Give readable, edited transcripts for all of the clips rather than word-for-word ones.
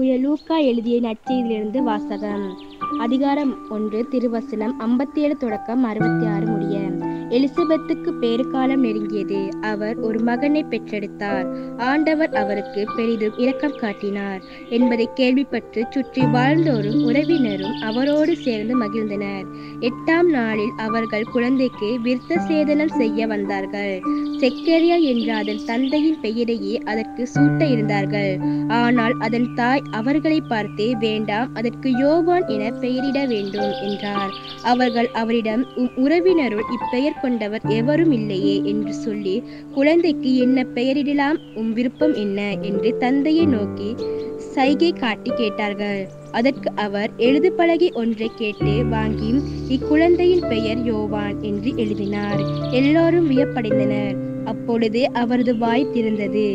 தூய லூக்கா எழுதிய நற்செய்தியிலிருந்து வாசகம். அதிகாரம் 1 திருவசனம் 57 தொடக்கம் 66 முடிய. எலிசபெத்துக்கு பேறுகாலம் நெருங்கியது. அவர் ஒரு மகனை பெற்றெடுத்தார். ஆண்டவர் அவருக்கு பெரிதும் இரக்கம் காட்டினார் என்பதை கேள்விப்பட்டு சுற்றி வாழ்ந்தோரும் உறவினரும் அவரோடு சேர்ந்து மகிழ்ந்தனர். 8ஆம் நாளில் அவர்கள் குழந்தைக்கு விருத்த சேதனம் செய்ய வந்தார்கள். செக்கரியா என்ற அதன் தந்தையின் பெயரையே அதற்கு சூட்ட இருந்தார்கள். ஆனால் அதன் தாய் அவர்களை பார்த்து, வேண்டாம், அதற்கு யோவான் என பெயரிட வேண்டும் என்றார். அவர்கள் அவரிடம், உறவினருள் இப்பெயர் கொண்டவர் எவரும் இல்லையே என்று சொல்லி, குழந்தைக்கு என்ன பெயரிடலாம், விருப்பம் என்ன என்று தந்தையை நோக்கி சைகை காட்டி கேட்டார்கள். அதற்கு அவர் எழுது பலகை ஒன்றை கேட்டு வாங்கி, இக்குழந்தையின் பெயர் யோவான் என்று எழுதினார். எல்லோரும் வியப்படைந்தனர். அப்பொழுது அவரது வாய் திறந்தது,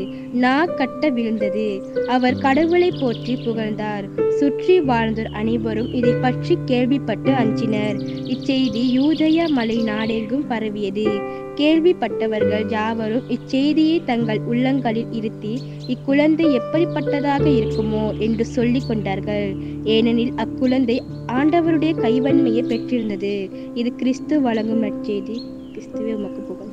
நா கட்ட விழுந்தது. அவர் கடவுளை போற்றி புகழ்ந்தார். சுற்றி வாழ்ந்தோர் அனைவரும் இதை பற்றி கேள்விப்பட்டு அஞ்சினர். இச்செய்தி யூதேயா மலை நாடெங்கும் பரவியது. கேள்விப்பட்டவர்கள் யாவரும் இச்செய்தியை தங்கள் உள்ளங்களில் இருத்தி, இக்குழந்தை எப்படிப்பட்டதாக இருக்குமோ என்று சொல்லிக் கொண்டார்கள். ஏனெனில் அக்குழந்தை ஆண்டவருடைய கைவன்மையை பெற்றிருந்தது. இது கிறிஸ்து வழங்கும் நற்செய்தி. கிறிஸ்துவே உமக்கு புகழ்.